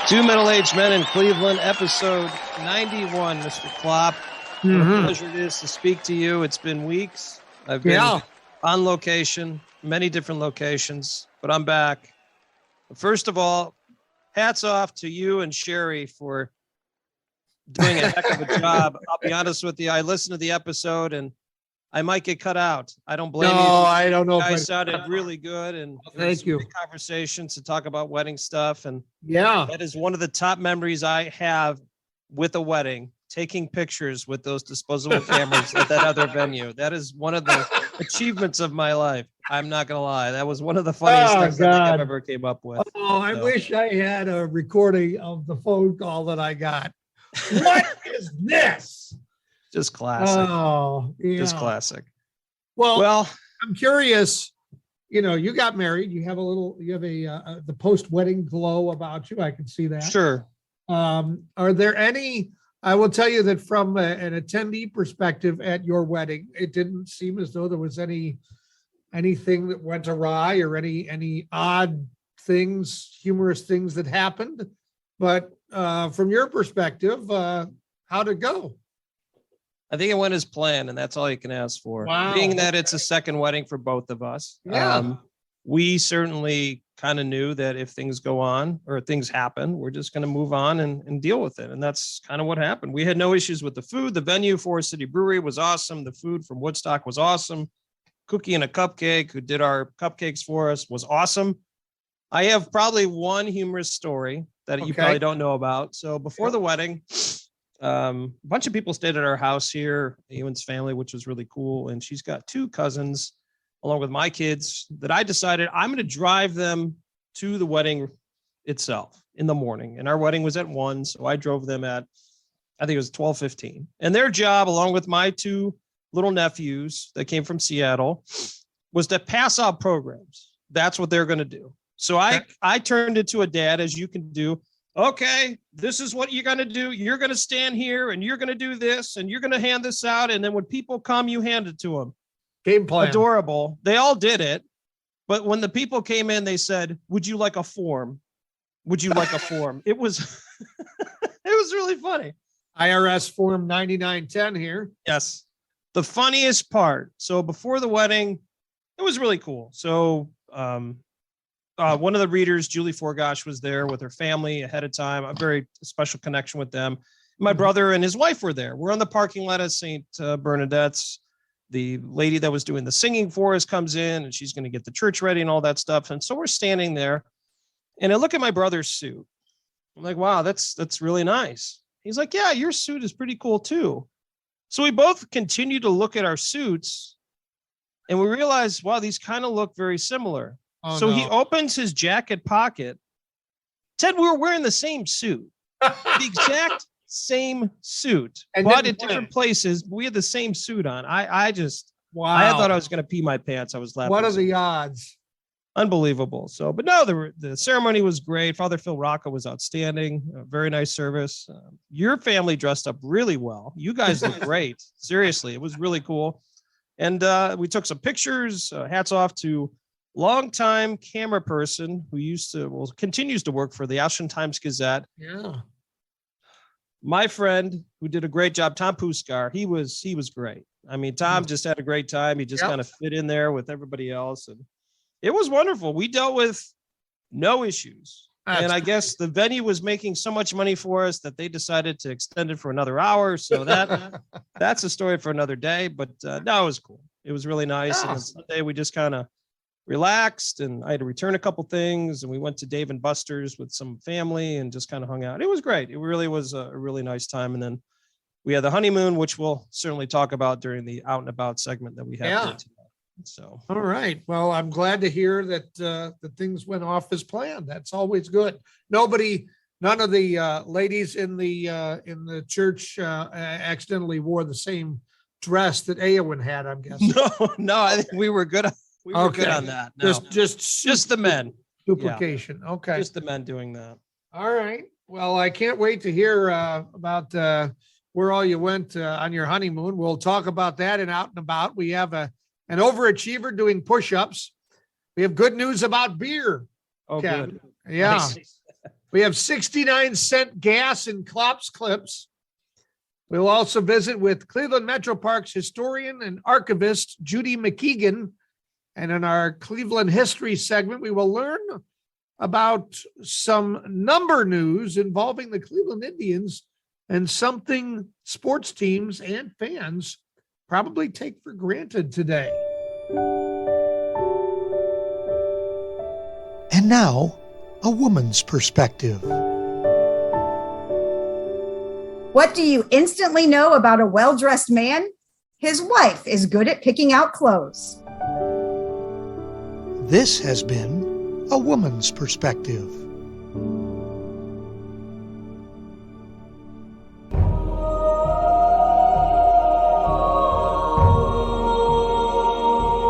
Two Middle-Aged Men in Cleveland, episode 91, Mr. Klopp. What a pleasure it is to speak to you. It's been weeks. I've been on location, many different locations, but I'm back. First of all, hats off to you and Sherry for doing a heck of a job. I'll be honest with you. I listened to the episode and I might get cut out. I don't blame you. No, I don't know. You guys sounded really good, and thank you. Great conversations to talk about wedding stuff, and that is one of the top memories I have with a wedding. Taking pictures with those disposable cameras at that other venue. That is one of the achievements of my life. I'm not gonna lie. That was one of the funniest things I think I've ever came up with. Oh, I wish I had a recording of the phone call that I got. What is this? Just classic. Oh, yeah. Just classic. Well, I'm curious. You know, you got married. You have the post-wedding glow about you. I can see that. Sure. Are there any? I will tell you that from an attendee perspective at your wedding, it didn't seem as though there was anything that went awry or any odd things, humorous things that happened. But from your perspective, how'd it go? I think it went as planned, and that's all you can ask for. Wow. Being that it's a second wedding for both of us. Yeah. We certainly kind of knew that if things go on or things happen, we're just going to move on and deal with it. And that's kind of what happened. We had no issues with the food. The venue, Forest City Brewery, was awesome. The food from Woodstock was awesome. Cookie and a Cupcake, who did our cupcakes for us, was awesome. I have probably one humorous story that you probably don't know about. So before the wedding, a bunch of people stayed at our house here, Ewan's family, which was really cool. And she's got two cousins along with my kids that I decided I'm going to drive them to the wedding itself in the morning. And our wedding was at 1. So I drove them at, I think it was 12:15. And their job, along with my two little nephews that came from Seattle, was to pass out programs. That's what they're going to do. So I turned it to a dad, as you can do. Okay, this is what you're going to do. You're going to stand here and you're going to do this and you're going to hand this out. And then when people come, you hand it to them. Game plan. Adorable. They all did it. But when the people came in, they said, would you like a form? Would you like a form? It was, it was really funny. IRS form 9910 here. Yes. The funniest part. So before the wedding, it was really cool. So, one of the readers, Julie Forgosh, was there with her family ahead of time. A very special connection with them. My brother and his wife were there. We're on the parking lot at St. Bernadette's. The lady that was doing the singing for us comes in and she's going to get the church ready and all that stuff. And so we're standing there and I look at my brother's suit. I'm like, wow, that's really nice. He's like, yeah, your suit is pretty cool too. So we both continue to look at our suits and we realize, wow, these kind of look very similar. He opens his jacket pocket. Ted, we were wearing the same suit, the exact same suit, but at different places. We had the same suit on. I thought I was going to pee my pants. I was laughing. What are the odds? Unbelievable. So, but no, the ceremony was great. Father Phil Rocca was outstanding. A very nice service. Your family dressed up really well. You guys look great. Seriously, it was really cool. And we took some pictures. Hats off to longtime camera person who continues to work for the Ashland Times Gazette. Yeah. My friend who did a great job, Tom Puskar, he was great. I mean, Tom just had a great time. He just kind of fit in there with everybody else. And it was wonderful. We dealt with no issues. And I guess the venue was making so much money for us that they decided to extend it for another hour. So that's a story for another day. But no, it was cool. It was really nice. And Sunday we just kind of relaxed and I had to return a couple things and we went to Dave and Buster's with some family and just kind of hung out. It was great. It really was a really nice time. And then we had the honeymoon, which we'll certainly talk about during the out and about segment that we have tonight. So, all right. Well, I'm glad to hear that that things went off as planned. That's always good. None of the ladies in the church accidentally wore the same dress that Eowyn had, I'm guessing. No, I think we were good. We were good on that. No. Just the men. Duplication. Yeah. Okay. Just the men doing that. All right. Well, I can't wait to hear about where all you went on your honeymoon. We'll talk about that in Out and About. We have an overachiever doing push-ups. We have good news about beer. Oh, Ken. good. Yeah. Nice. We have 69-cent gas in Klopp's Klips. We'll also visit with Cleveland Metroparks historian and archivist Judy McKeegan. And in our Cleveland history segment, we will learn about some number news involving the Cleveland Indians and something sports teams and fans probably take for granted today. And now, a woman's perspective. What do you instantly know about a well-dressed man? His wife is good at picking out clothes. This has been a woman's perspective.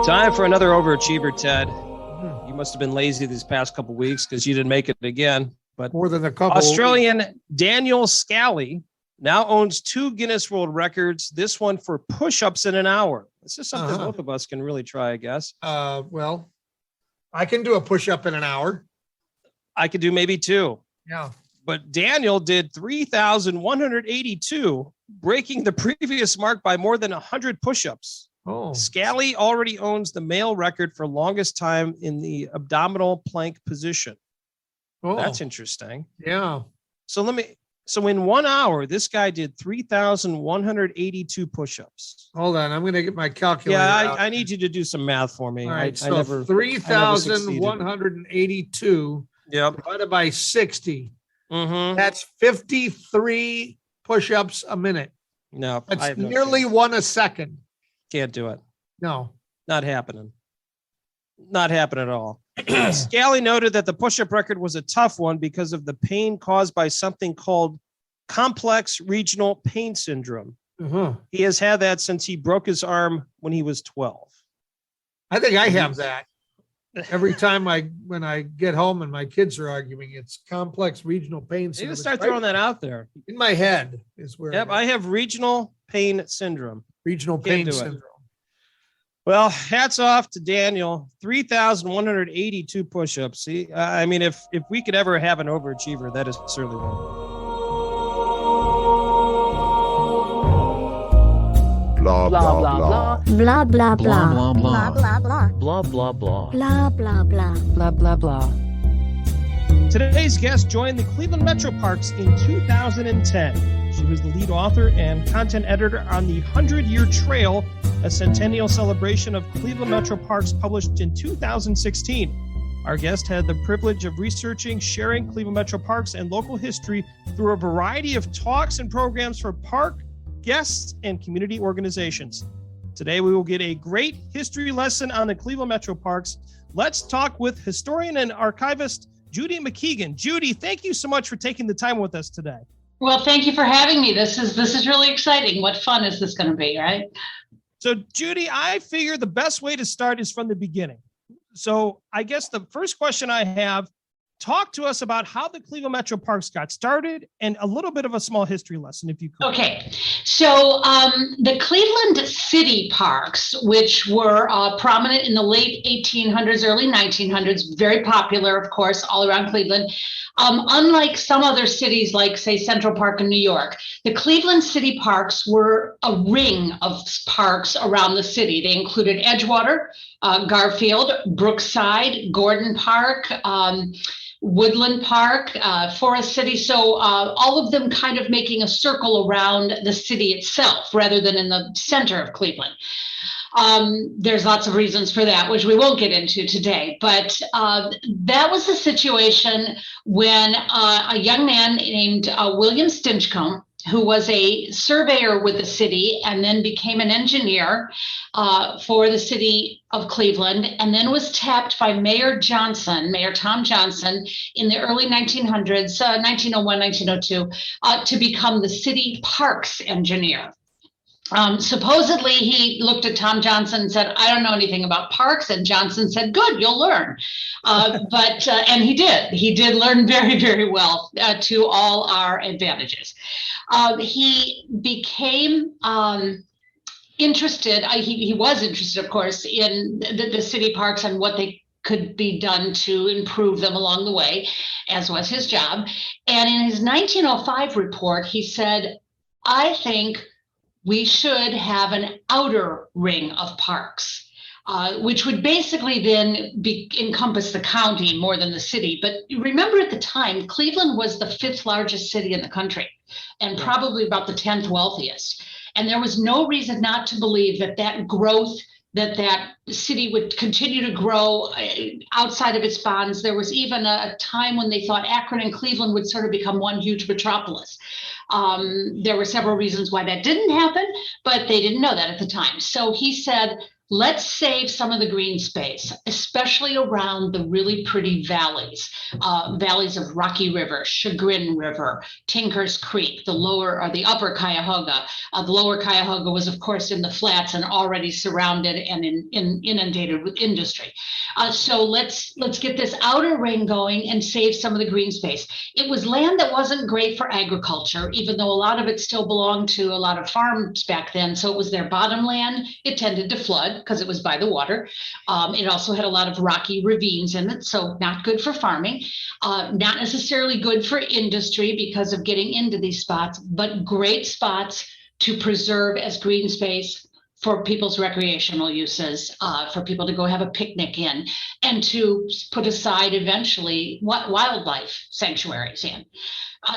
Time for another overachiever, Ted. You must have been lazy these past couple weeks because you didn't make it again. But More than a couple. Australian Daniel Scally now owns 2 Guinness World Records, this one for push-ups in an hour. This is something both of us can really try, I guess. Well, I can do a push-up in an hour. I could do maybe 2. Yeah. But Daniel did 3,182, breaking the previous mark by more than 100 push-ups. Oh, Scally already owns the male record for longest time in the abdominal plank position. That's interesting. Yeah. So in 1 hour, this guy did 3,182 push-ups. Hold on. I'm going to get my calculator. Yeah, I need you to do some math for me. All right. I never 3,182 divided by 60. Mm-hmm. That's 53 push-ups a minute. No, That's nearly one a second. Can't do it. No. Not happening. Not happening at all. Scally noted that the push-up record was a tough one because of the pain caused by something called complex regional pain syndrome. He has had that since he broke his arm when he was 12. I think I have that. Every time when I get home and my kids are arguing, it's complex regional pain syndrome. You just start throwing that out there. In my head is where. Yep, I have regional pain syndrome. Regional pain syndrome. Well, hats off to Daniel. 3,182 push-ups. See, I mean, if we could ever have an overachiever, that is certainly one. Blah blah blah. Blah blah blah. Blah blah blah. Blah blah blah. Blah blah blah. Blah blah blah. Blah blah blah. Today's guest joined the Cleveland Metroparks in 2010. She was the lead author and content editor on the 100-Year Trail, a centennial celebration of Cleveland Metroparks published in 2016. Our guest had the privilege of researching, sharing Cleveland Metroparks and local history through a variety of talks and programs for park guests and community organizations. Today, we will get a great history lesson on the Cleveland Metroparks. Let's talk with historian and archivist Judy McKeegan. Judy, thank you so much for taking the time with us today. Well, thank you for having me. This is really exciting. What fun is this going to be, right? So, Judy, I figure the best way to start is from the beginning. So I guess the first question I have, talk to us about how the Cleveland Metroparks got started and a little bit of a small history lesson, if you could. Okay. So the Cleveland City Parks, which were prominent in the late 1800s, early 1900s, very popular, of course, all around Cleveland. Unlike some other cities like, say, Central Park in New York, the Cleveland City Parks were a ring of parks around the city. They included Edgewater, Garfield, Brookside, Gordon Park, Woodland Park, Forest City. So all of them kind of making a circle around the city itself rather than in the center of Cleveland. There's lots of reasons for that, which we won't get into today. But that was the situation when a young man named William Stinchcomb, who was a surveyor with the city and then became an engineer for the city of Cleveland, and then was tapped by Mayor Tom Johnson in the early 1900s, 1901, 1902, to become the city parks engineer. Supposedly, he looked at Tom Johnson and said, I don't know anything about parks. And Johnson said, good, you'll learn. And he did. He did learn very, very well to all our advantages. He became interested. He was interested, of course, in the city parks and what they could be done to improve them along the way, as was his job. And in his 1905 report, he said, I think we should have an outer ring of parks. Which would basically then encompass the county more than the city. But remember, at the time, Cleveland was the 5th largest city in the country and probably about the 10th wealthiest. And there was no reason not to believe that growth, that city would continue to grow outside of its bonds. There was even a time when they thought Akron and Cleveland would sort of become one huge metropolis. There were several reasons why that didn't happen, but they didn't know that at the time. So he said, let's save some of the green space, especially around the really pretty valleys, valleys of Rocky River, Chagrin River, Tinker's Creek, the upper Cuyahoga. The lower Cuyahoga was, of course, in the flats and already surrounded and inundated with industry. So let's get this outer ring going and save some of the green space. It was land that wasn't great for agriculture, even though a lot of it still belonged to a lot of farms back then. So it was their bottom land. It tended to flood because it was by the water. It also had a lot of rocky ravines in it, so not good for farming, not necessarily good for industry because of getting into these spots, but great spots to preserve as green space for people's recreational uses, for people to go have a picnic in, and to put aside eventually wildlife sanctuaries in.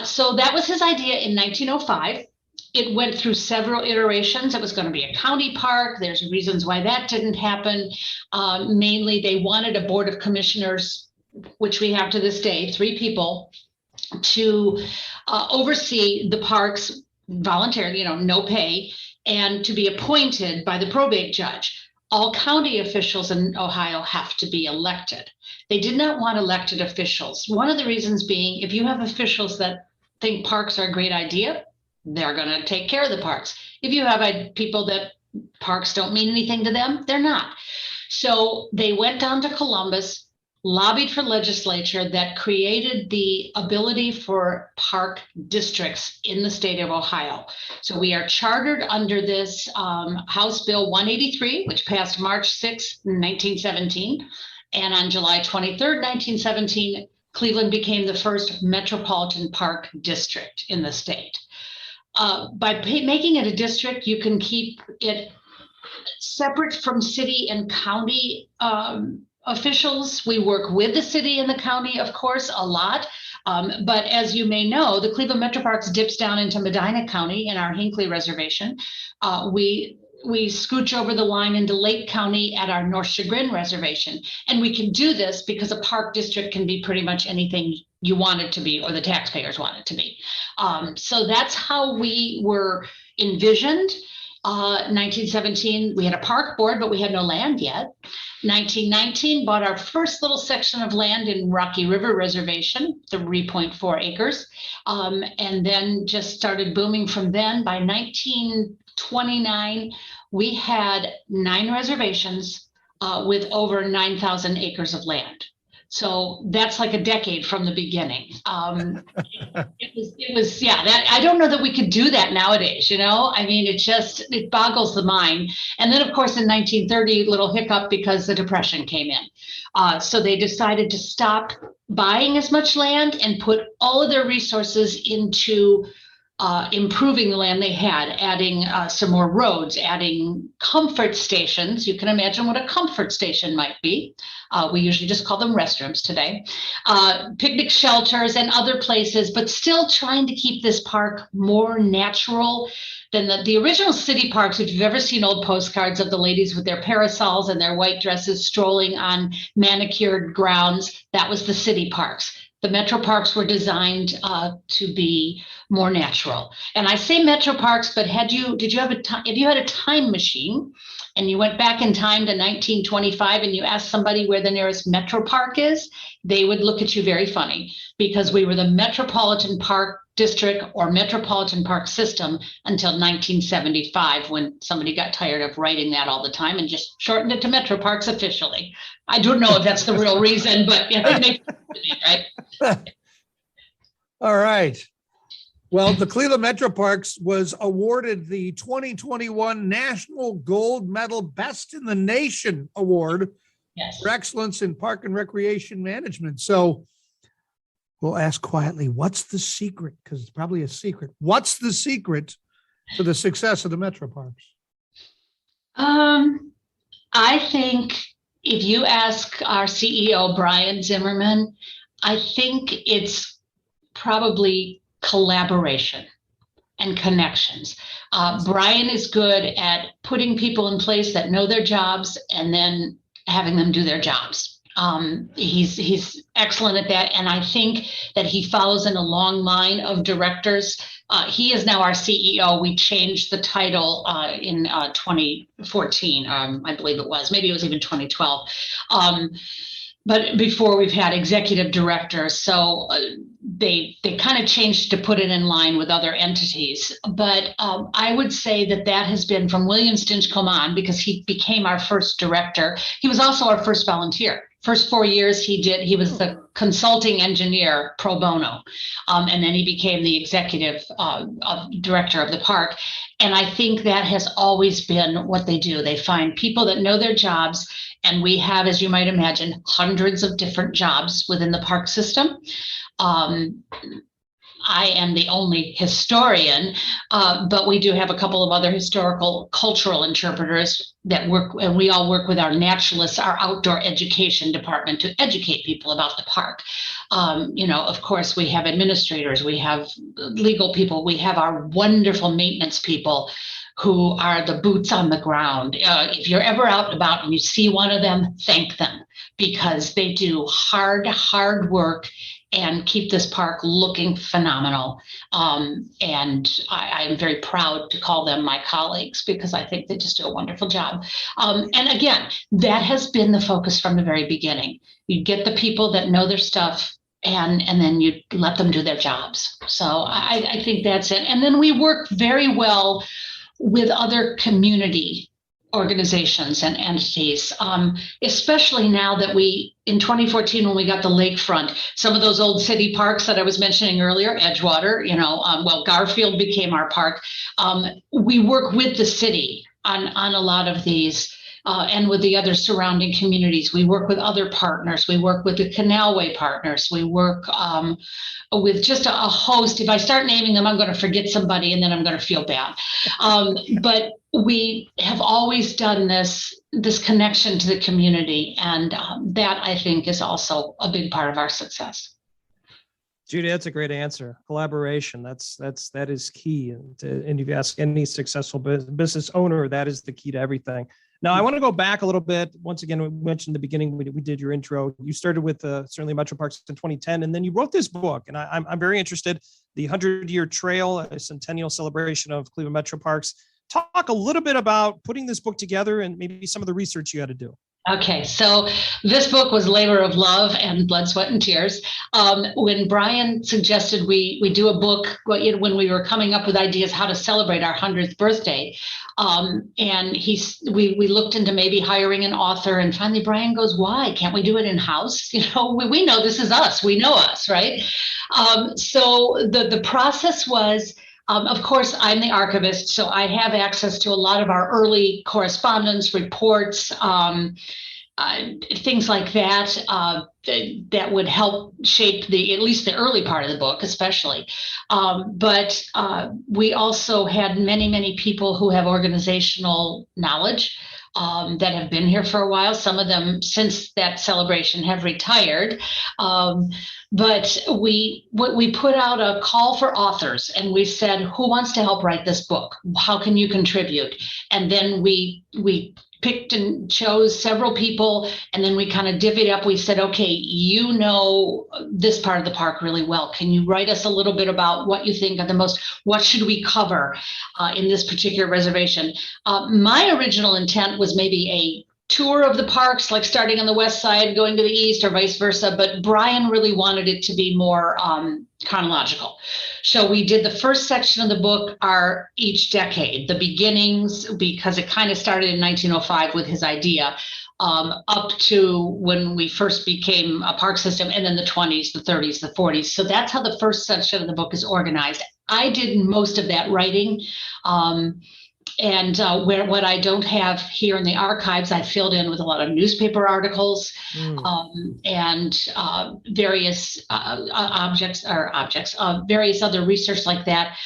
So that was his idea in 1905. It went through several iterations. It was going to be a county park. There's reasons why that didn't happen. Mainly, they wanted a board of commissioners, which we have to this day, 3 people, to oversee the parks voluntarily, no pay, and to be appointed by the probate judge. All county officials in Ohio have to be elected. They did not want elected officials. One of the reasons being, if you have officials that think parks are a great idea, they're going to take care of the parks. If you have people that parks don't mean anything to them, they're not. So they went down to Columbus, lobbied for legislature that created the ability for park districts in the state of Ohio. So we are chartered under this House Bill 183, which passed March 6, 1917. And on July 23rd, 1917, Cleveland became the first metropolitan park district in the state. By making it a district, you can keep it separate from city and county officials. We work with the city and the county, of course, a lot. But as you may know, the Cleveland Metroparks dips down into Medina County in our Hinckley Reservation. We scooch over the line into Lake County at our North Chagrin Reservation. And we can do this because a park district can be pretty much anything you want it to be or the taxpayers want it to be. So that's how we were envisioned. 1917, we had a park board, but we had no land yet. 1919, bought our first little section of land in Rocky River Reservation, 3.4 acres, and then just started booming from then. By 1929, we had 9 reservations with over 9,000 acres of land. So that's like a decade from the beginning. It was, I don't know that we could do that nowadays, I mean, it boggles the mind. And then, of course, in 1930, little hiccup because the Depression came in. So they decided to stop buying as much land and put all of their resources into improving the land they had, adding some more roads, adding comfort stations. You can imagine what a comfort station might be. We usually just call them restrooms today. Picnic shelters and other places, but still trying to keep this park more natural than the original city parks. If you've ever seen old postcards of the ladies with their parasols and their white dresses strolling on manicured grounds, that was the city parks. The Metro Parks were designed to be more natural. And I say Metro Parks, but if you had a time machine and you went back in time to 1925 and you asked somebody where the nearest Metro Park is, they would look at you very funny because we were the Metropolitan Park District or Metropolitan Park System until 1975 when somebody got tired of writing that all the time and just shortened it to Metro Parks officially. I don't know if that's the real reason, but it makes sense to me, right? All right. Well, the Cleveland Metroparks was awarded the 2021 National Gold Medal Best in the Nation Award Yes. for excellence in park and recreation management. So we'll ask quietly, what's the secret? Because it's probably a secret. What's the secret to the success of the Metroparks? I think if you ask our CEO, Brian Zimmerman, I think it's probably collaboration and connections. Brian is good at putting people in place that know their jobs and then having them do their jobs. He's excellent at that. And I think that he follows in a long line of directors. He is now our CEO. We changed the title in 2014, I believe it was. Maybe it was even 2012. But before, we've had executive directors. So they kind of changed to put it in line with other entities. But I would say that has been from William Stinchcombe, because he became our first director. He was also our first volunteer. First 4 years he was the consulting engineer pro bono. And then he became the executive director of the park. And I think that has always been what they do. They find people that know their jobs. And we have, as you might imagine, hundreds of different jobs within the park system. I am the only historian, but we do have a couple of other historical cultural interpreters that work, and we all work with our naturalists, our outdoor education department, to educate people about the park. Of course, we have administrators, we have legal people, we have our wonderful maintenance people who are the boots on the ground. If you're ever out and about and you see one of them, thank them, because they do hard work and keep this park looking phenomenal. And I'm very proud to call them my colleagues, because I think they just do a wonderful job. And again, that has been the focus from the very beginning. You get the people that know their stuff, and then you let them do their jobs. So I think that's it. And then we work very well with other community organizations and entities, especially now that in 2014, when we got the lakefront, some of those old city parks that I was mentioning earlier, Edgewater, Garfield became our park. We work with the city on a lot of these, and with the other surrounding communities. We work with other partners. We work with the Canalway partners. We work with just a host. If I start naming them, I'm going to forget somebody, and then I'm going to feel bad. But we have always done this connection to the community, and that, I think, is also a big part of our success. Judy, that's a great answer. Collaboration, that is key. And if you ask any successful business owner, that is the key to everything. Now, I want to go back a little bit. Once again, we mentioned in the beginning, we did your intro. You started with certainly Metroparks in 2010, and then you wrote this book. And I'm very interested, the 100-year trail, a centennial celebration of Cleveland Metroparks. Talk a little bit about putting this book together and maybe some of the research you had to do. Okay, so this book was labor of love and blood, sweat, and tears. When Brian suggested we do a book, when we were coming up with ideas how to celebrate our 100th birthday, and we looked into maybe hiring an author, and finally Brian goes, "Why can't we do it in house? We know this is us. We know us, right?" So the process was. Of course, I'm the archivist, so I have access to a lot of our early correspondence, reports, things like that, that would help shape at least the early part of the book, especially. But we also had many people who have organizational knowledge that have been here for a while. Some of them, since that celebration, have retired. But we put out a call for authors, and we said, who wants to help write this book? How can you contribute? And then we picked and chose several people, and then we kind of divvied up. We said, okay, you know this part of the park really well. Can you write us a little bit about what you think are what should we cover in this particular reservation? My original intent was maybe a tour of the parks, like starting on the west side, going to the east, or vice versa. But Brian really wanted it to be more chronological. So we did the first section of the book are each decade, the beginnings, because it kind of started in 1905 with his idea, up to when we first became a park system, and then the 20s, the 30s, the 40s. So that's how the first section of the book is organized. I did most of that writing. what I don't have here in the archives, I filled in with a lot of newspaper articles and various various other research like that.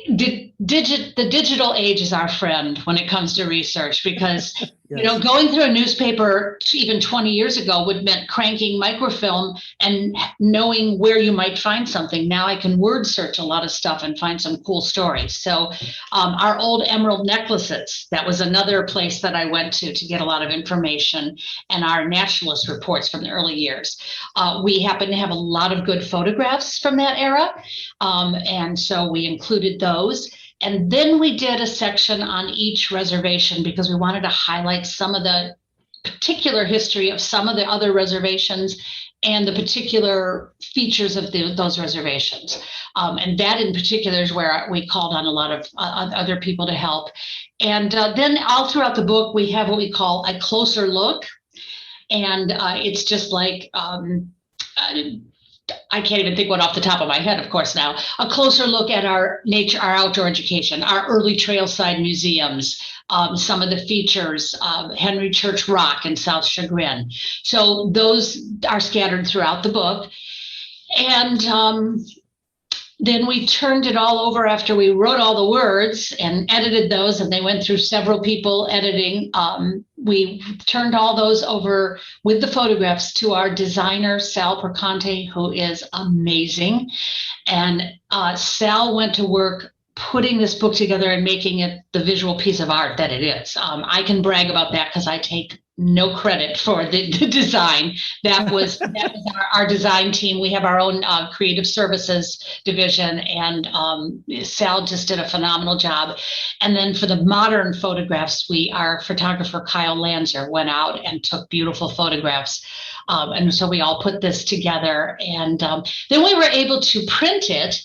The digital age is our friend when it comes to research, because going through a newspaper even 20 years ago would meant cranking microfilm and knowing where you might find something. Now I can word search a lot of stuff and find some cool stories. So our old emerald necklaces, that was another place that I went to get a lot of information, and our naturalist reports from the early years. We happen to have a lot of good photographs from that era, and so we included those. And then we did a section on each reservation because we wanted to highlight some of the particular history of some of the other reservations and the particular features of those reservations. And that in particular is where we called on a lot of other people to help. And then all throughout the book, we have what we call a closer look. And it's just like, I can't even think one off the top of my head, of course, now. A closer look at our nature, our outdoor education, our early trailside museums, some of the features, Henry Church Rock in South Chagrin. So those are scattered throughout the book. And then we turned it all over after we wrote all the words and edited those, and they went through several people editing. We turned all those over with the photographs to our designer, Sal Perconte, who is amazing. And Sal went to work putting this book together and making it the visual piece of art that it is. I can brag about that because I take no credit for the design. That was our design team. We have our own creative services division, and Sal just did a phenomenal job. And then for the modern photographs, our photographer Kyle Lanzer went out and took beautiful photographs. And so we all put this together, and then we were able to print it.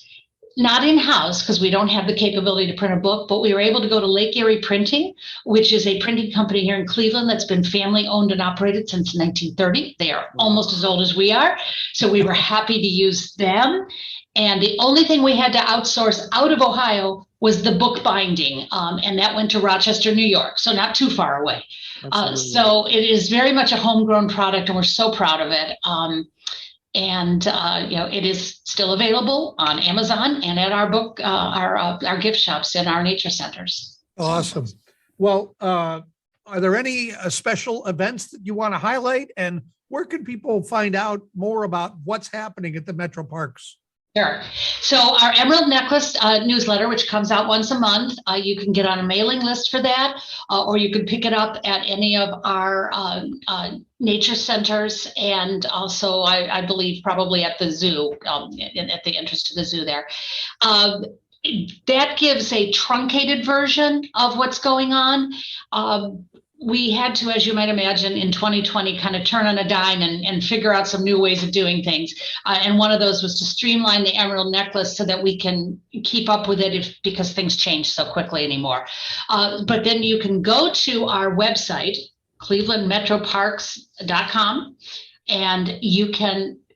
Not in-house, because we don't have the capability to print a book, but we were able to go to Lake Erie Printing, which is a printing company here in Cleveland that's been family owned and operated since 1930. They are almost as old as we are. So we were happy to use them. And the only thing we had to outsource out of Ohio was the book binding. And that went to Rochester, New York. So not too far away. So it is very much a homegrown product, and we're so proud of it. And it is still available on Amazon and at our book, our gift shops and our nature centers. Awesome. Well, are there any special events that you want to highlight, and where can people find out more about what's happening at the Metroparks? Sure. So our Emerald Necklace newsletter, which comes out once a month, you can get on a mailing list for that, or you can pick it up at any of our nature centers, and also I believe probably at the zoo, at the entrance to the zoo there. That gives a truncated version of what's going on. We had to, as you might imagine, in 2020, kind of turn on a dime and figure out some new ways of doing things. And one of those was to streamline the Emerald Necklace so that we can keep up with it because things change so quickly anymore. But then you can go to our website, clevelandmetroparks.com, and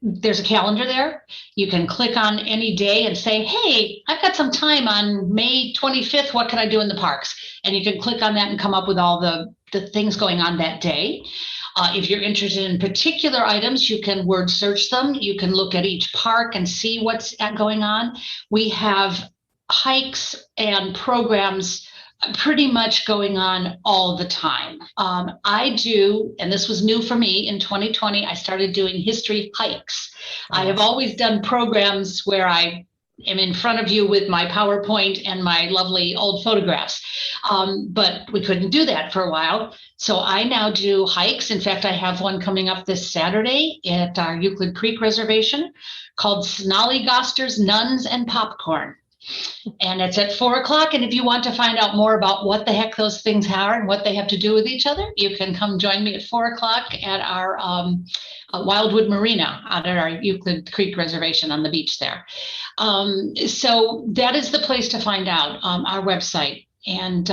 there's a calendar there. You can click on any day and say, hey, I've got some time on May 25th. What can I do in the parks? And you can click on that and come up with all the things going on that day. If you're interested in particular items, you can word search them. You can look at each park and see what's going on. We have hikes and programs pretty much going on all the time. I do, and this was new for me in 2020, I started doing history hikes. I have always done programs where I am in front of you with my PowerPoint and my lovely old photographs. But we couldn't do that for a while. So I now do hikes. In fact, I have one coming up this Saturday at our Euclid Creek Reservation called Snollygoster's Nuns and Popcorn. And it's at 4:00. And if you want to find out more about what the heck those things are and what they have to do with each other, you can come join me at 4:00 at our Wildwood Marina out at our Euclid Creek Reservation on the beach there. So that is the place to find out, our website. And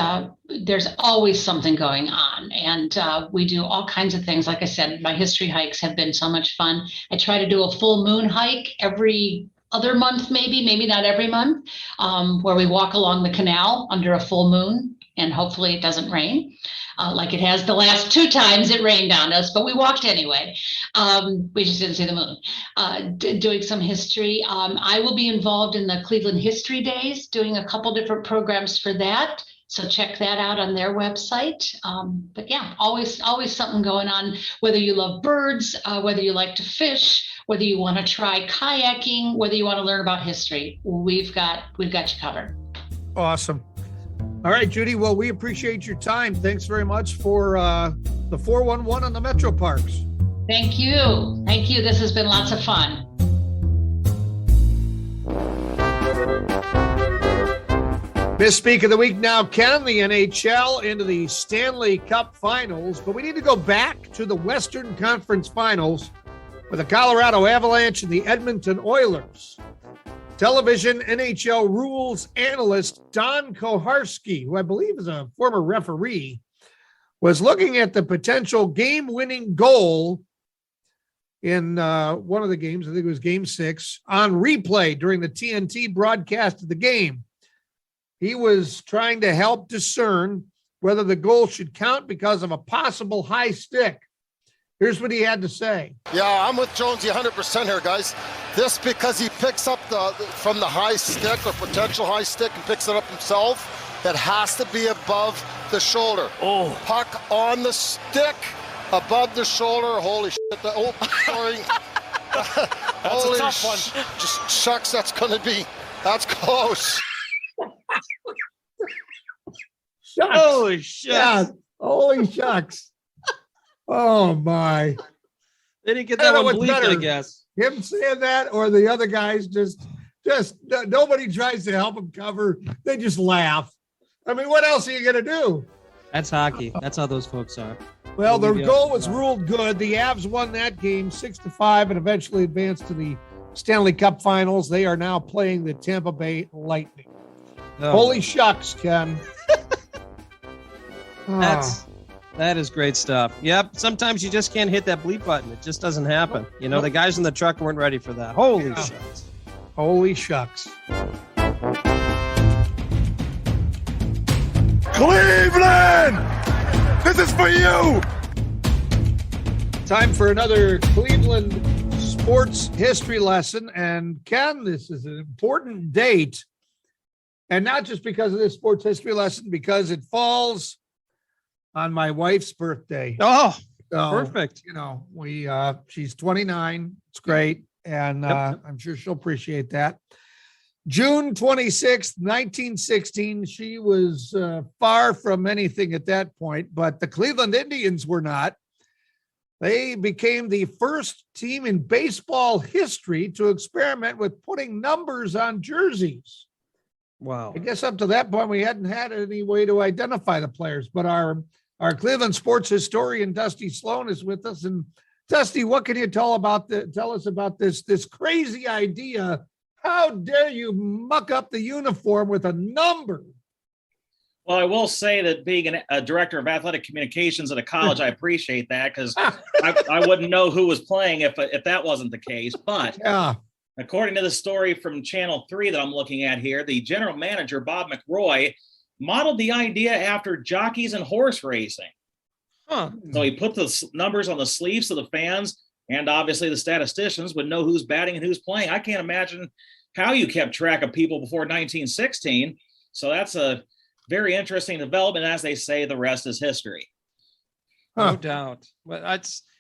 there's always something going on. And we do all kinds of things. Like I said, my history hikes have been so much fun. I try to do a full moon hike every other month, maybe not every month, where we walk along the canal under a full moon. and hopefully it doesn't rain like it has the last 2 times it rained on us, but we walked anyway. We just didn't see the moon. Doing some history. I will be involved in the Cleveland History Days, doing a couple different programs for that. So check that out on their website. But yeah, always something going on, whether you love birds, whether you like to fish, whether you want to try kayaking, whether you want to learn about history, we've got you covered. Awesome. All right, Judy. Well, we appreciate your time. Thanks very much for the 411 on the Metroparks. Thank you. Thank you. This has been lots of fun. Misspeak of the week now, Ken, the NHL into the Stanley Cup Finals, but we need to go back to the Western Conference Finals with the Colorado Avalanche and the Edmonton Oilers. Television NHL rules analyst Don Koharski, who I believe is a former referee, was looking at the potential game-winning goal in one of the games, I think it was Game 6, on replay during the TNT broadcast of the game. He was trying to help discern whether the goal should count because of a possible high stick. Here's what he had to say. Yeah, I'm with Jonesy 100% here, guys. This because he picks up from the high stick or potential high stick and picks it up himself. It has to be above the shoulder. Oh. Puck on the stick, above the shoulder. Holy shit. Sorry. That's a tough one. Just shucks, that's close. Shucks. Holy shit. Yeah. Holy shucks. Oh my. They didn't get that one bleeped, I guess. Him saying that or the other guys just nobody tries to help him cover. They just laugh. I mean, what else are you going to do? That's hockey. That's how those folks are. Well, the goal was ruled good. The Avs won that game 6-5 and eventually advanced to the Stanley Cup Finals. They are now playing the Tampa Bay Lightning. Oh. Holy shucks, Ken. That is great stuff. Yep. Sometimes you just can't hit that bleep button. It just doesn't happen. You know, the guys in the truck weren't ready for that. Holy shucks. Holy shucks. Cleveland! This is for you! Time for another Cleveland sports history lesson. And Ken, this is an important date. And not just because of this sports history lesson, because it falls on my wife's birthday. Oh, so, perfect. You know, she's 29. It's great. And I'm sure she'll appreciate that. June 26th, 1916. She was far from anything at that point, but the Cleveland Indians were not. They became the first team in baseball history to experiment with putting numbers on jerseys. Wow. I guess up to that point, we hadn't had any way to identify the players, but our Cleveland sports historian, Dusty Sloan, is with us. And Dusty, what can you tell us about this crazy idea? How dare you muck up the uniform with a number? Well, I will say that being a director of athletic communications at a college, I appreciate that because I wouldn't know who was playing if that wasn't the case. But yeah. According to the story from Channel 3 that I'm looking at here, the general manager, Bob McRoy, modeled the idea after jockeys and horse racing. Huh. So he put the numbers on the sleeves so the fans and obviously the statisticians would know who's batting and who's playing. I can't imagine how you kept track of people before 1916. So that's a very interesting development. As they say, the rest is history. No doubt. But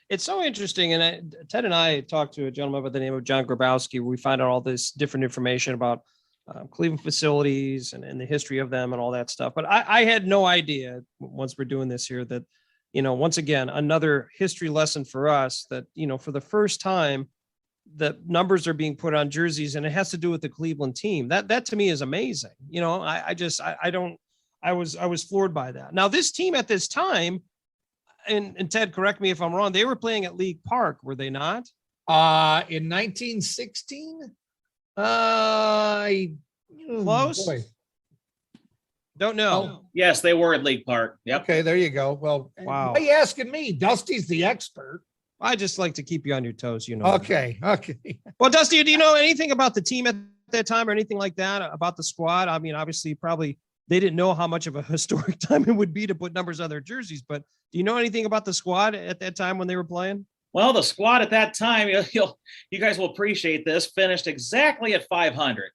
it's so interesting. And Ted and I talked to a gentleman by the name of John Grabowski, where we find out all this different information about Cleveland facilities and the history of them and all that stuff. But I had no idea, once we're doing this here, that, you know, once again, another history lesson for us that, you know, for the first time, the numbers are being put on jerseys, and it has to do with the Cleveland team. That to me is amazing. You know, I was floored by that. Now, this team at this time, and Ted, correct me if I'm wrong, they were playing at League Park, were they not? In 1916? Close? Boy. Don't know. Oh, yes, they were at League Park. Yep. Okay, there you go. Well, wow. Why are you asking me? Dusty's the expert. I just like to keep you on your toes, you know. Okay. Well, Dusty, do you know anything about the team at that time or anything like that, about the squad? I mean, obviously, you probably they didn't know how much of a historic time it would be to put numbers on their jerseys. But do you know anything about the squad at that time when they were playing? Well, the squad at that time, you guys will appreciate this, finished exactly at 500.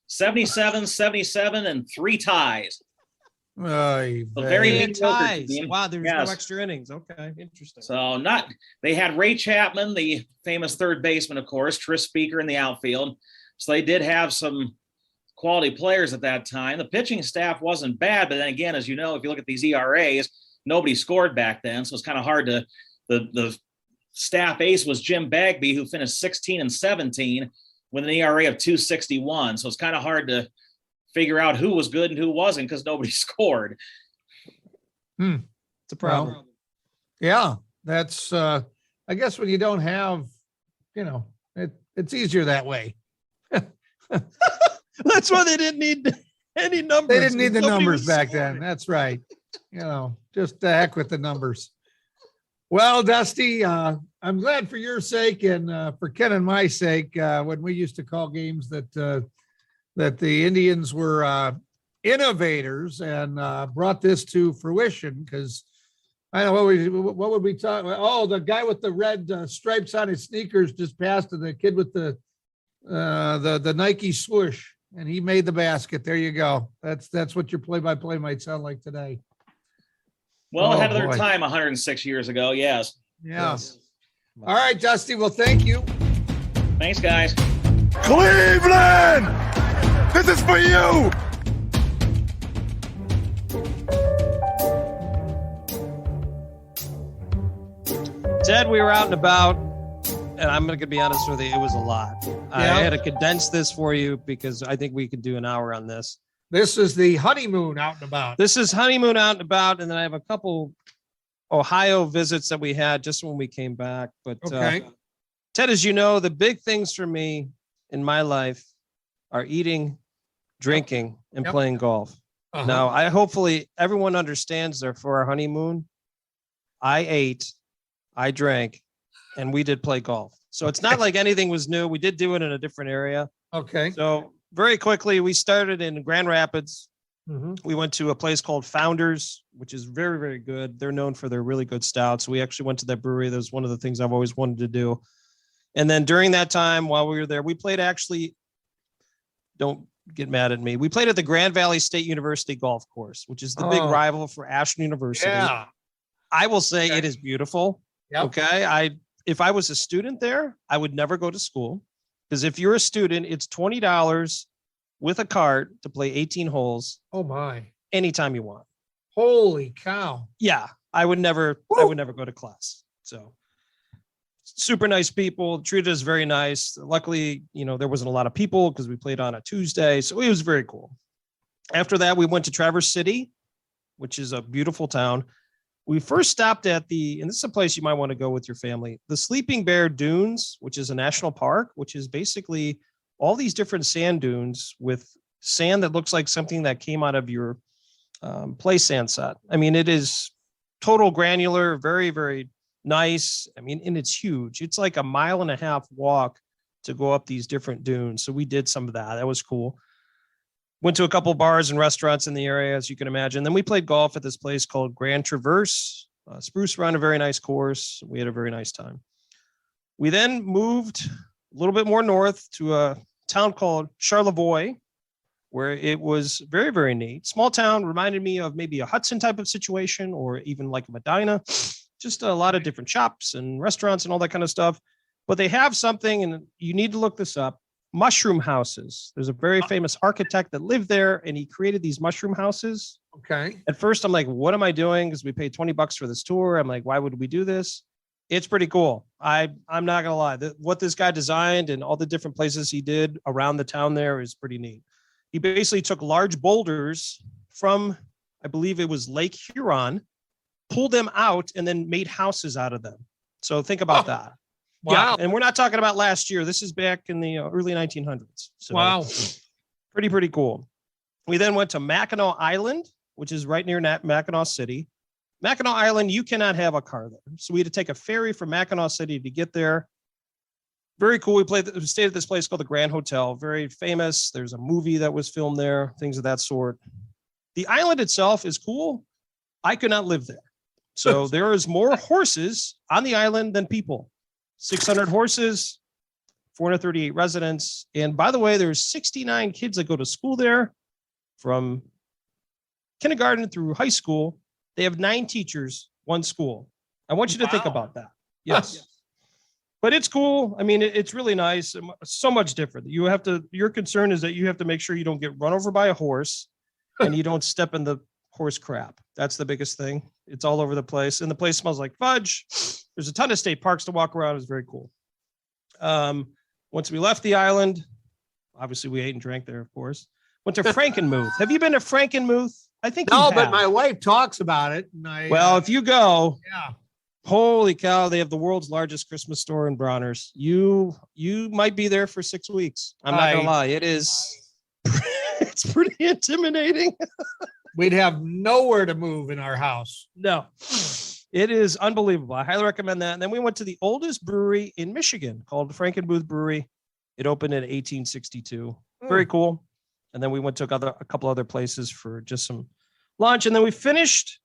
77, 77, and 3 ties. Oy So very They had mediocre ties. team. Wow, there's Yes. no extra innings. Okay, interesting. So they had Ray Chapman, the famous third baseman, of course, Tris Speaker in the outfield. So they did have some quality players at that time. The pitching staff wasn't bad, but then again, as you know, if you look at these ERAs, nobody scored back then. So it's kind of hard to, the staff ace was Jim Bagby, who finished 16 and 17 with an ERA of 2.61. So it's kind of hard to figure out who was good and who wasn't because nobody scored. It's a problem. Well, yeah, that's I guess when you don't have, it's easier that way. That's why they didn't need any numbers. They didn't need the Nobody numbers was back scoring. then. That's right. Just the heck with the numbers. Well, Dusty, I'm glad for your sake and for Ken and my sake, when we used to call games that the Indians were innovators and brought this to fruition. Because I know what would we talk about? Oh, the guy with the red stripes on his sneakers just passed to the kid with the Nike swoosh, and he made the basket. There you go. That's what your play-by-play might sound like today. Well, Oh, ahead of their boy. time 106 years ago. Yes. Yeah. Yes. All right, Dusty. Well, thank you. Thanks, guys. Cleveland! This is for you! Ted, we were out and about, and I'm going to be honest with you, it was a lot. I Yeah. had to condense this for you because I think we could do an hour on this. This is the honeymoon out and about. This is Honeymoon Out and About, and then I have a couple Ohio visits that we had just when we came back. But Okay. Ted, as you know, the big things for me in my life are eating, drinking, and Yep. playing golf. Uh-huh. Now, hopefully everyone understands that for our honeymoon, I ate, I drank, and we did play golf. So it's not like anything was new. We did do it in a different area. Okay. So very quickly, we started in Grand Rapids. Mhm. We went to a place called Founders, which is very, very good. They're known for their really good stouts. We actually went to that brewery. That was one of the things I've always wanted to do. And then during that time, while we were there, we played don't get mad at me. We played at the Grand Valley State University golf course, which is the big Oh. rival for Ashland University. Yeah. I will say Okay. it is beautiful. Yep. Okay. If I was a student there, I would never go to school because if you're a student, it's $20 with a cart to play 18 holes Oh my. anytime you want. Holy cow. Yeah. I would never go to class. So super nice people, treated us very nice. Luckily, there wasn't a lot of people because we played on a Tuesday. So it was very cool. After that, we went to Traverse City, which is a beautiful town. We first stopped at and this is a place you might want to go with your family, the Sleeping Bear Dunes, which is a national park, which is basically all these different sand dunes with sand that looks like something that came out of your play sand set. I mean, it is total granular, very, very nice. I mean, and it's huge. It's like a 1.5 mile walk to go up these different dunes. So we did some of that. That was cool. Went to a couple bars and restaurants in the area, as you can imagine. Then we played golf at this place called Grand Traverse. Spruce Run, a very nice course. We had a very nice time. We then moved a little bit more north to a town called Charlevoix, where it was very, very neat. Small town, reminded me of maybe a Hudson type of situation or even like a Medina. Just a lot of different shops and restaurants and all that kind of stuff. But they have something, and you need to look this up, mushroom houses. There's a very famous architect that lived there, and he created these mushroom houses. Okay. At first, I'm like, what am I doing? Because we paid $20 for this tour. I'm like, why would we do this? It's pretty cool. I'm not going to lie. What this guy designed and all the different places he did around the town there is pretty neat. He basically took large boulders from, I believe it was Lake Huron, pulled them out, and then made houses out of them. So think about that. Wow. Yeah, and we're not talking about last year. This is back in the early 1900s. So Wow. pretty cool. We then went to Mackinac Island, which is right near Mackinac City. Mackinac Island, you cannot have a car there. So we had to take a ferry from Mackinac City to get there. Very cool. We stayed at this place called the Grand Hotel. Very famous. There's a movie that was filmed there, things of that sort. The island itself is cool. I could not live there. So there is more horses on the island than people. 600 horses, 438 residents. And by the way, there's 69 kids that go to school there from kindergarten through high school. They have 9 teachers, 1 school. I want you to think about that. Yes. But it's cool. I mean, it's really nice. So much different. Your concern is that you have to make sure you don't get run over by a horse and you don't step in the horse crap. That's the biggest thing. It's all over the place. And the place smells like fudge. There's a ton of state parks to walk around. It's very cool. Once we left the island, obviously we ate and drank there, of course. Went to Frankenmuth. Have you been to Frankenmuth? I think No, you but have. my wife talks about it. And Well, if you go, yeah. holy cow, they have the world's largest Christmas store in Bronner's. You might be there for 6 weeks. I'm not gonna lie. It is it's pretty intimidating. We'd have nowhere to move in our house. No, it is unbelievable. I highly recommend that. And then we went to the oldest brewery in Michigan called Frankenmuth Brewery. It opened in 1862. Very cool. And then we went to a couple other places for just some lunch. And then we finished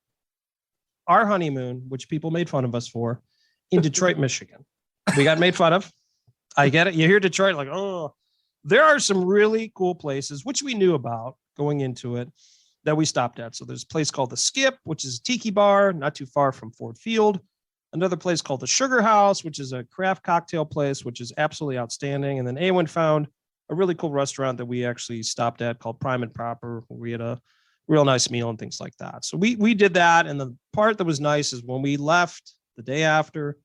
our honeymoon, which people made fun of us for, in Detroit, Michigan. We got made fun of. I get it. You hear Detroit, like, oh, there are some really cool places, which we knew about going into it, that we stopped at. So there's a place called the Skip, which is a tiki bar, not too far from Ford Field. Another place called the Sugar House, which is a craft cocktail place, which is absolutely outstanding. And then Awen found a really cool restaurant that we actually stopped at called Prime and Proper, where we had a real nice meal and things like that. So we did that. And the part that was nice is when we left the day after,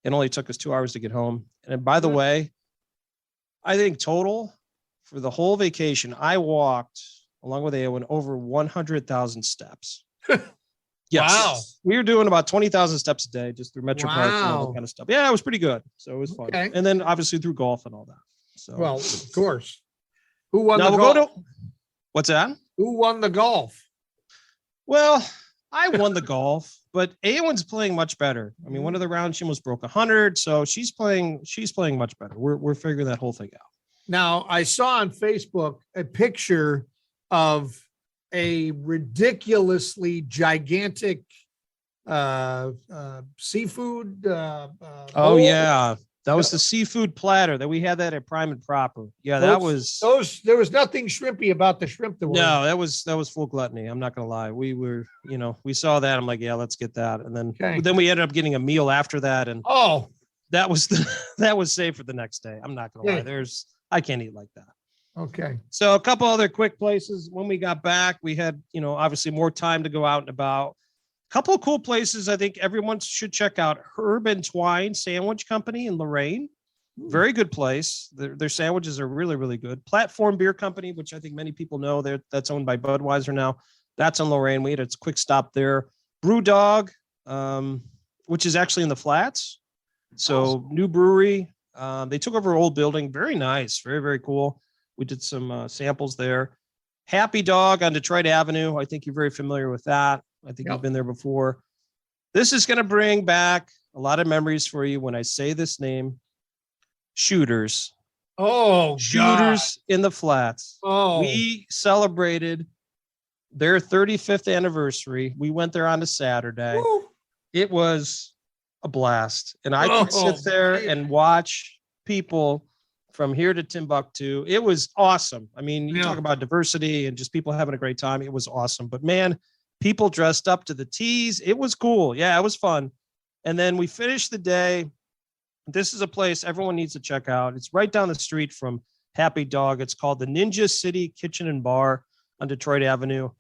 it only took us 2 hours to get home. And by the way, I think total for the whole vacation, I walked along with Awen over 100,000 steps. Yes. Wow. We were doing about 20,000 steps a day just through Metroparks and all Wow. that kind of stuff. Yeah, it was pretty good. So it was fun. Okay. And then obviously through golf and all that. So Well, of course. Who won now the we'll golf? go to what's that? Who won the golf? Well, I won the golf, but Awen's playing much better. I mean, one of the rounds she almost broke 100, so she's playing much better. We're figuring that whole thing out. Now, I saw on Facebook a picture of a ridiculously gigantic seafood. Oh bowl. yeah, that was the seafood platter that we had that at Prime and Proper. Yeah, that was There was nothing shrimpy about the shrimp. no, that was full gluttony. I'm not gonna lie. We were, we saw that. I'm like, yeah, let's get that. And then we ended up getting a meal after that, and that was that was saved for the next day. I'm not gonna lie. I can't eat like that. Okay. So a couple other quick places. When we got back, we had, obviously more time to go out and about. A couple of cool places I think everyone should check out. Herb and Twine Sandwich Company in Lorraine. Very good place. Their sandwiches are really, really good. Platform Beer Company, which I think many people know, that's owned by Budweiser now. That's in Lorraine. We had a quick stop there. Brew Dog, which is actually in the Flats. So awesome. New brewery. They took over an old building. Very nice. Very, very cool. We did some samples there. Happy Dog on Detroit Avenue. I think you're very familiar with that. I think you've been there before. This is going to bring back a lot of memories for you when I say this name. Shooters. Oh, Shooters in the Flats. Oh. We celebrated their 35th anniversary. We went there on a Saturday. Woo. It was a blast. And I could sit there and watch people from here to Timbuktu. It was awesome. I mean, you talk about diversity and just people having a great time. It was awesome. But man, people dressed up to the T's. It was cool. Yeah, it was fun. And then we finished the day. This is a place everyone needs to check out. It's right down the street from Happy Dog. It's called the Ninja City Kitchen and Bar on Detroit Avenue.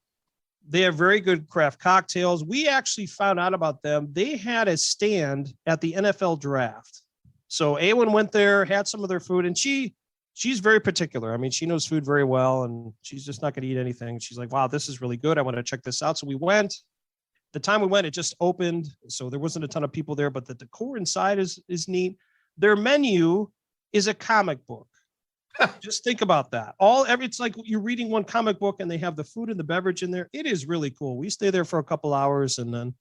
They have very good craft cocktails. We actually found out about them. They had a stand at the NFL draft. So Awen went there, had some of their food, and she's very particular. I mean, she knows food very well, and she's just not going to eat anything. She's like, wow, this is really good. I want to check this out. So we went. The time we went, it just opened. So there wasn't a ton of people there, but the decor inside is neat. Their menu is a comic book. Just think about that. It's like you're reading one comic book and they have the food and the beverage in there. It is really cool. We stayed there for a couple hours and then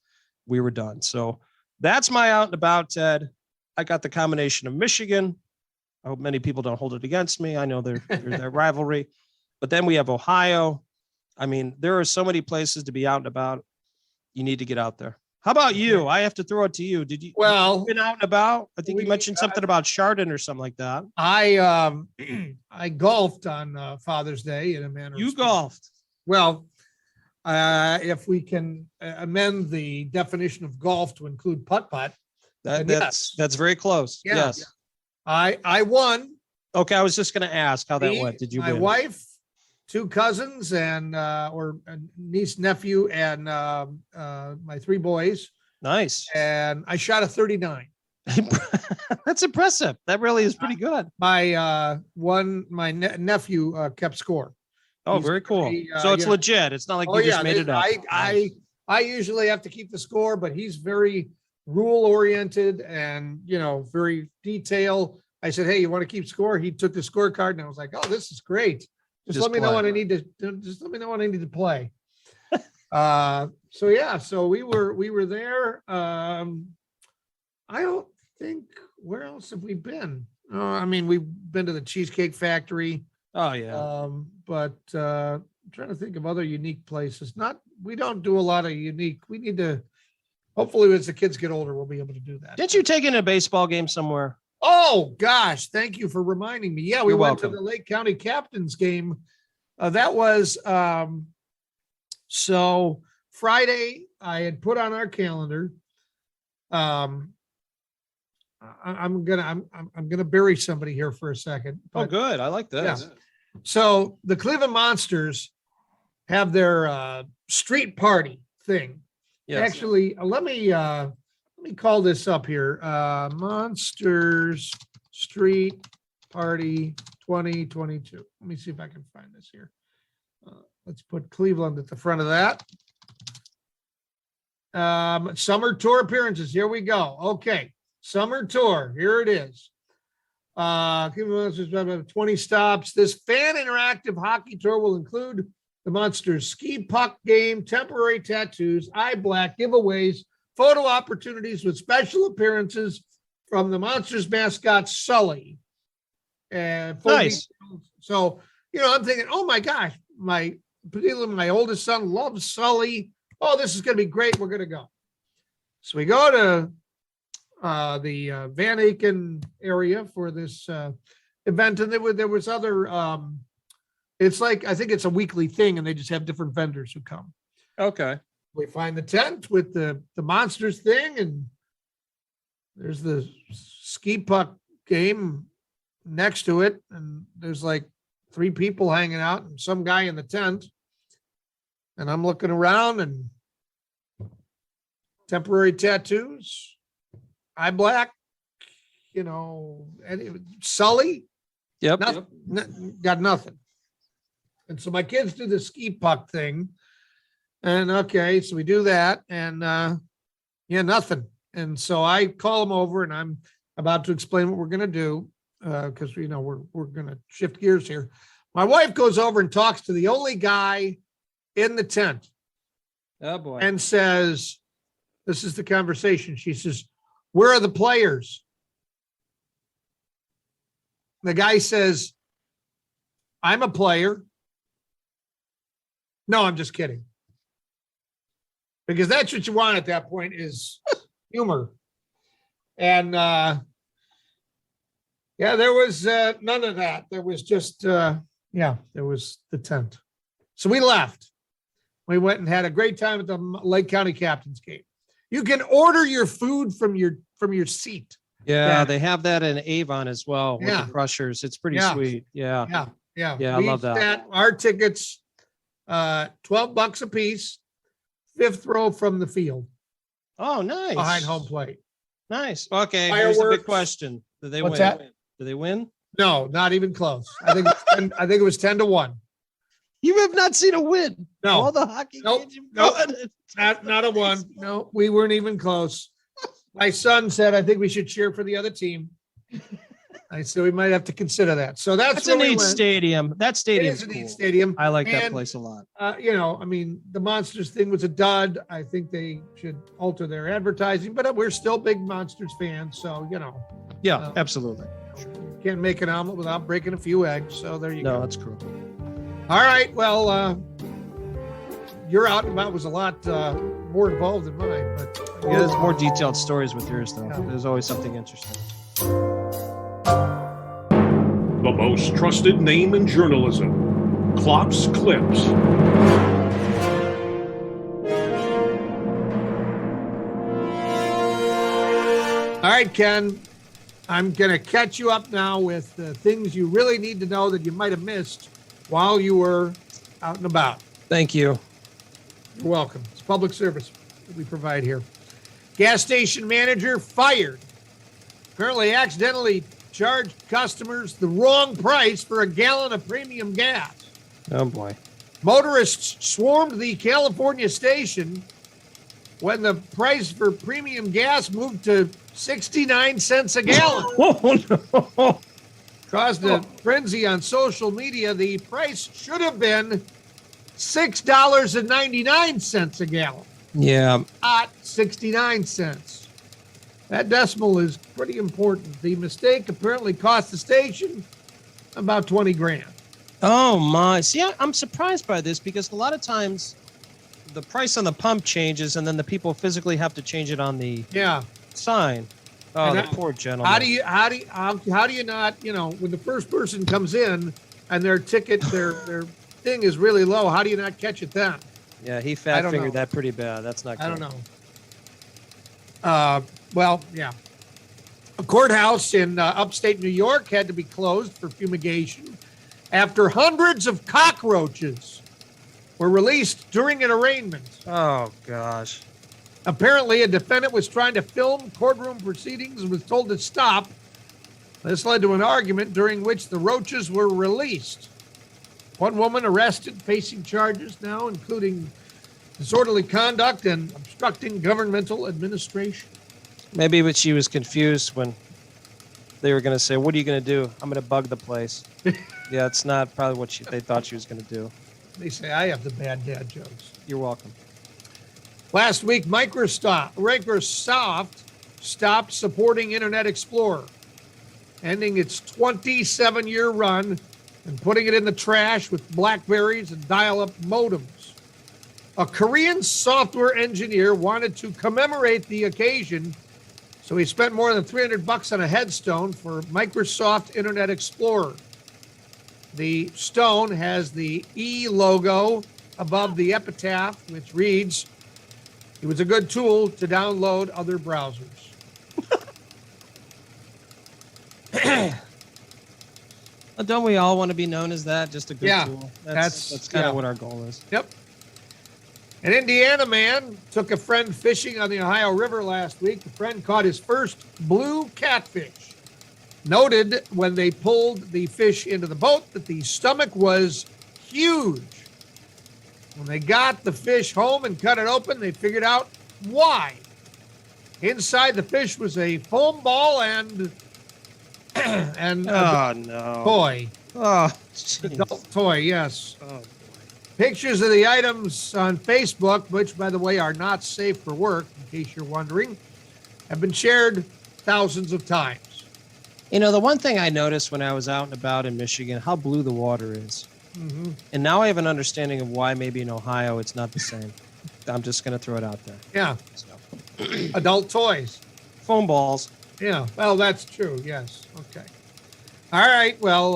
we were done. So that's my out and about, Ted. I got the combination of Michigan. I hope many people don't hold it against me. I know there's that rivalry, but then we have Ohio. I mean, there are so many places to be out and about. You need to get out there. How about you? I have to throw it to you. Did you Well, been out and about? I think you mentioned something about Chardon or something like that. I golfed on Father's Day in a manner. of You speaking. golfed. Well, if we can amend the definition of golf to include putt-putt, That's very close. Yeah. Yes. I won. Okay, I was just going to ask how that went. Did you My win? wife, 2 cousins, and or a niece, nephew, and my 3 boys, Nice. and I shot a 39. That's impressive. That really is pretty good. My nephew kept score. Oh, He's very cool. very, So it's yeah. legit. It's not like Oh you just yeah, made it up. I usually have to keep the score, but he's very rule oriented and very detail. I said, "Hey, you want to keep score?" He took the scorecard, and I was like, "Oh, this is great. Just let me know play. when I need to. Just let me know when I need to play." So yeah, so we were there. I don't think where else have we been? I mean, we've been to the Cheesecake Factory. Oh yeah. But I'm trying to think of other unique places. We don't do a lot of unique. We need to. Hopefully, as the kids get older, we'll be able to do that. Didn't you take in a baseball game somewhere? Oh gosh, thank you for reminding me. Yeah, we You're went welcome. to the Lake County Captains game. That was so Friday. I had put on our calendar. I'm gonna bury somebody here for a second. Oh, but- good. I like this. Yeah. So the Cleveland Monsters have their street party thing. Yes. Actually, let me call this up here. Monsters Street Party 2022. Let me see if I can find this here. Let's put Cleveland at the front of that. Summer tour appearances. Here we go. Okay. Summer tour. Here it is. Cleveland Monsters 20 stops. This fan interactive hockey tour will include the Monsters ski puck game, temporary tattoos, eye black giveaways, photo opportunities with special appearances from the Monsters mascot Sully. And Nice. So, I'm thinking, oh my gosh, particularly my oldest son loves Sully. Oh, this is going to be great. We're going to go. So we go to the Van Aken area for this event, and there was other. It's like, I think it's a weekly thing, and they just have different vendors who come. Okay. We find the tent with the Monsters thing, and there's the ski puck game next to it, and there's like 3 people hanging out and some guy in the tent. And I'm looking around, and temporary tattoos, eye black, and Sully, Yep. got nothing. And so my kids do the ski puck thing. And okay, so we do that, and nothing. And so I call them over, and I'm about to explain what we're going to do because we're going to shift gears here. My wife goes over and talks to the only guy in the tent Oh boy. and says, "This is the conversation." She says, "Where are the players?" The guy says, "I'm a player." No, I'm just kidding. Because that's what you want at that point is humor. And there was none of that. There was just, there was the tent. So we left. We went and had a great time at the Lake County Captains game. You can order your food from your seat. Yeah, they have that in Avon as well with the Crushers. It's pretty Yeah. sweet. Yeah. Yeah. I love that. Our tickets, $12 a piece, 5th row from the field Oh, nice. behind home plate. Nice. Okay. Here's the Fireworks. big question. Did they What's win? that? Did they win? No, not even close. I think it was 10-1. You have not seen a win. No. All the hockey Nope. games you've Nope. gone. Not a one. No, we weren't even close. My son said, "I think we should cheer for the other team." I said, "We might have to consider that." So that's a where we neat went. stadium. That It stadium is a neat stadium. I like that And, place a lot. The Monsters thing was a dud. I think they should alter their advertising, but we're still big Monsters fans. So, Yeah, absolutely. can't make an omelet without breaking a few eggs. So there you No, go. that's cool. All right. Well, your out and about was a lot more involved than mine, but Yeah, there's more detailed stories with yours, though. Yeah. There's always something interesting. The most trusted name in journalism, Klopp's Klips. All right, Ken, I'm going to catch you up now with the things you really need to know that you might have missed while you were out and about. Thank you. You're welcome. It's public service that we provide here. Gas station manager fired. Apparently accidentally charged customers the wrong price for a gallon of premium gas. Oh, boy. Motorists swarmed the California station when the price for premium gas moved to 69 cents a gallon. Oh, no. Caused a frenzy on social media. The price should have been $6.99 a gallon, Yeah. not 69 cents. That decimal is pretty important. The mistake apparently cost the station about 20 grand. Oh, my. See, I'm surprised by this because a lot of times the price on the pump changes and then the people physically have to change it on the Yeah. sign. Oh, And the that- poor gentleman. How do you not, when the first person comes in and their ticket, their thing is really low, how do you not catch it then? Yeah, he I fat don't fingered know. that pretty bad. That's not good. I don't know. Well, yeah. A courthouse in upstate New York had to be closed for fumigation after hundreds of cockroaches were released during an arraignment. Oh, gosh. Apparently, a defendant was trying to film courtroom proceedings and was told to stop. This led to an argument during which the roaches were released. One woman arrested, facing charges now, including disorderly conduct and obstructing governmental administration. Maybe but she was confused when they were going to say, what are you going to do? I'm going to bug the place. Yeah, it's not probably what they thought she was going to do. They say I have the bad dad jokes. You're welcome. Last week, Microsoft stopped supporting Internet Explorer, ending its 27-year run and putting it in the trash with Blackberries and dial-up modems. A Korean software engineer wanted to commemorate the occasion, so he spent more than $300 on a headstone for Microsoft Internet Explorer. The stone has the E logo above the epitaph, which reads, "It was a good tool to download other browsers." Don't we all want to be known as that? Just a good Yeah, tool. that's- That's kind yeah. of what our goal is. Yep. An Indiana man took a friend fishing on the Ohio River last week. The friend caught his first blue catfish. Noted when they pulled the fish into the boat that the stomach was huge. When they got the fish home and cut it open, they figured out why. Inside the fish was a foam ball and Oh, no. toy. Oh, jeez. Adult toy, yes. Oh, Pictures of the items on Facebook, which, by the way, are not safe for work, in case you're wondering, have been shared thousands of times. You know, the one thing I noticed when I was out and about in Michigan, how blue the water is. Mm-hmm. And now I have an understanding of why maybe in Ohio it's not the same. I'm just going to throw it out there. Yeah. So. Adult toys. Foam balls. Yeah. Well, that's true. Yes. Okay. All right. Well,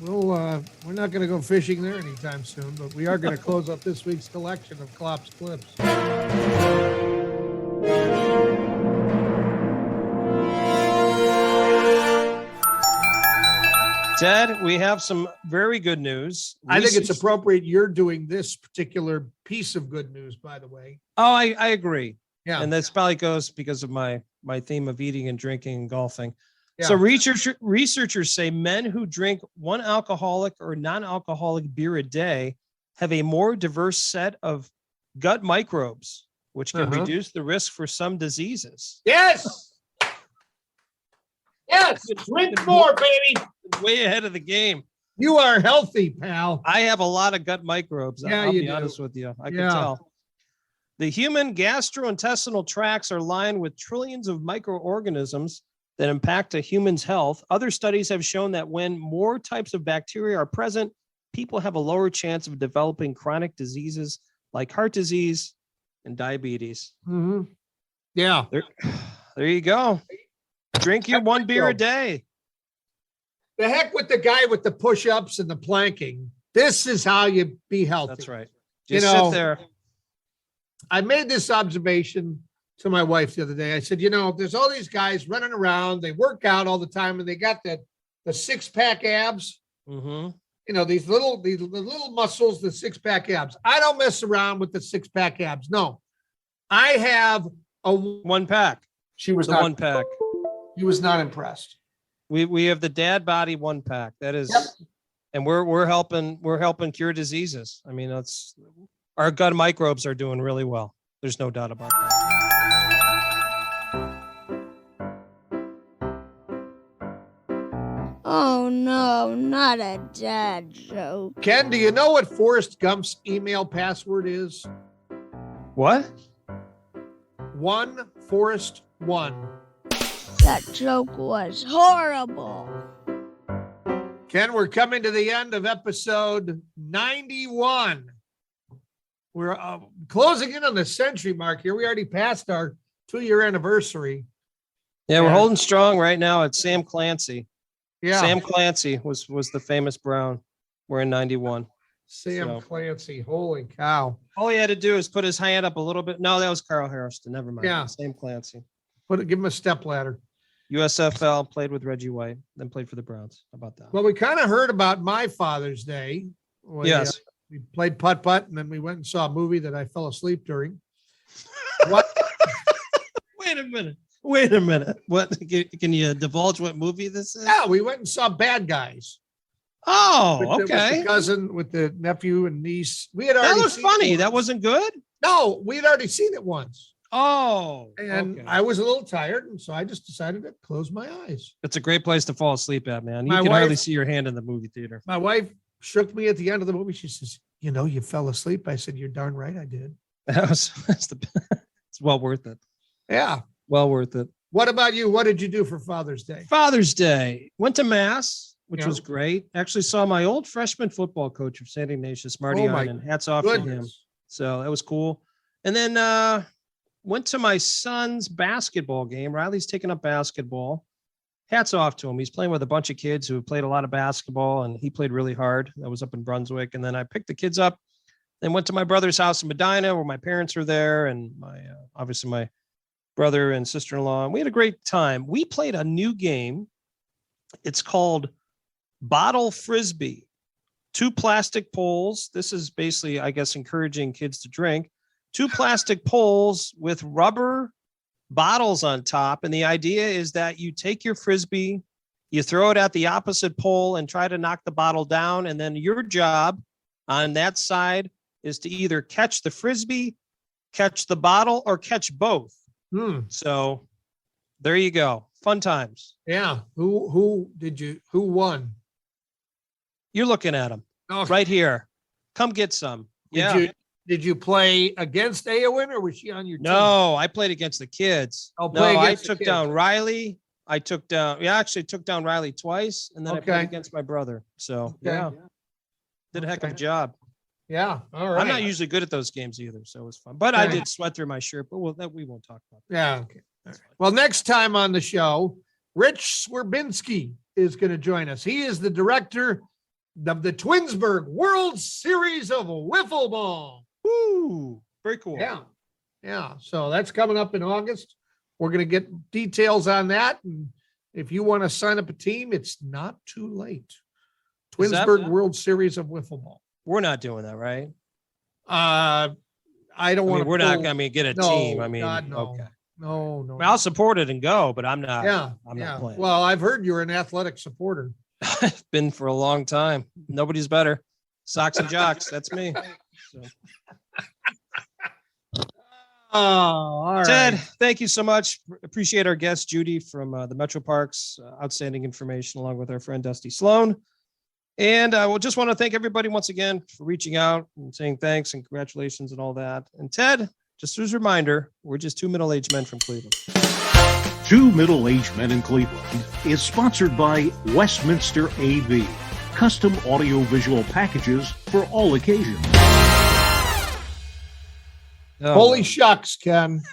we're not going to go fishing there anytime soon, but we are going to close up this week's collection of Klopp's Klips. Ted, we have some very good news. I think it's appropriate you're doing this particular piece of good news, by the way. Oh, I agree. Yeah. And this probably goes because of my theme of eating and drinking and golfing. Yeah. So researchers say men who drink one alcoholic or non-alcoholic beer a day have a more diverse set of gut microbes, which can reduce the risk for some diseases. Yes. Yes. Drink more, baby. Way ahead of the game. You are healthy, pal. I have a lot of gut microbes. Yeah, I'll you be do. honest with you. I can Yeah. tell. The human gastrointestinal tracts are lined with trillions of microorganisms that impact a human's health. Other studies have shown that when more types of bacteria are present, people have a lower chance of developing chronic diseases like heart disease and diabetes. Mm-hmm. Yeah. There you go. Drink your one beer a day. The heck with the guy with the push-ups and the planking. This is how you be healthy. That's right. Just sit there. I made this observation to my wife the other day. I said, there's all these guys running around. They work out all the time, and they got the six-pack abs. Mm-hmm. These little muscles, the six-pack abs. I don't mess around with the six-pack abs. No, I have a one pack. She was the not, one pack. He was not impressed. We have the dad body one pack. That is, and we're helping cure diseases. I mean, that's our gut microbes are doing really well. There's no doubt about that. Oh no, not a dad joke. Ken, do you know what Forrest Gump's email password is? What? 1 Forrest 1. That joke was horrible. Ken, we're coming to the end of episode 91. We're closing in on the century mark here. We already passed our 2-year anniversary. Yeah, we're holding strong right now at Sam Clancy. Yeah. Sam Clancy was the famous Brown. We're in 91. Sam Clancy. Holy cow. All he had to do is put his hand up a little bit. No, that was Carl Harrison. Never mind. Yeah. Sam Clancy. Give him a step ladder. USFL, played with Reggie White, then played for the Browns. How about that? Well, we kind of heard about my Father's Day. Yes. We played putt-putt, and then we went and saw a movie that I fell asleep during. What? Wait a minute. What? Can you divulge what movie this is? Yeah, we went and saw Bad Guys. Oh, With okay. the cousin, with the nephew and niece. We had already That was funny. That wasn't good? No, we had already seen it once. Oh. And okay. I was a little tired, and so I just decided to close my eyes. It's a great place to fall asleep at, man. You My can wife- hardly see your hand in the movie theater. My wife shook me at the end of the movie. She says, you fell asleep. I said, you're darn right I did. It's well worth it. Yeah. Well worth it. What about you? What did you do for Father's Day? Father's Day. Went to Mass, which Yeah. was great. Actually saw my old freshman football coach of St. Ignatius, Marty Oh, my Inan. Hats off to him. Goodness. So that was cool. And then went to my son's basketball game. Riley's taking up basketball. Hats off to him. He's playing with a bunch of kids who have played a lot of basketball, and he played really hard. That was up in Brunswick. And then I picked the kids up and went to my brother's house in Medina, where my parents are there, and obviously my brother and sister-in-law. And we had a great time. We played a new game. It's called Bottle Frisbee. 2 plastic poles. This is basically, I guess, encouraging kids to drink. 2 plastic poles with rubber bottles on top. And the idea is that you take your Frisbee, you throw it at the opposite pole and try to knock the bottle down. And then your job on that side is to either catch the Frisbee, catch the bottle, or catch both. So there you go. Fun times. Yeah. Who won? You're looking at them right here. Come get some. Did you play against Aowen, or was she on your team? No, I played against the kids. Oh, no, I took down Riley. I took down Riley twice, and then I played against my brother. So did a heck of a job. Yeah. All right. I'm not usually good at those games either, so it was fun. But I did sweat through my shirt, but we won't talk about that. Yeah. Okay. All right. Well, next time on the show, Rich Swerbinski is going to join us. He is the director of the Twinsburg World Series of Wiffle Ball. Woo! Very cool. Yeah. Yeah. So that's coming up in August. We're going to get details on that. And if you want to sign up a team, it's not too late. Twinsburg World Series of Wiffle Ball. We're not doing that, right? I don't want to. We're not going to get a team. I mean, God, no. Okay. No. I mean, I'll support it and go, but I'm not. I'm not playing. Well, I've heard you're an athletic supporter. I've been for a long time. Nobody's better. Socks and jocks. That's me. So. Oh, all right. Ted, thank you so much. Appreciate our guest, Judy from the Metroparks. Outstanding information, along with our friend Dusty Sloan. And I will just want to thank everybody once again for reaching out and saying thanks and congratulations and all that. And Ted, just as a reminder, we're just 2 middle-aged men from Cleveland. 2 Middle-Aged Men in Cleveland is sponsored by Westminster AV, custom audio-visual packages for all occasions. Oh, Holy shucks, Ken.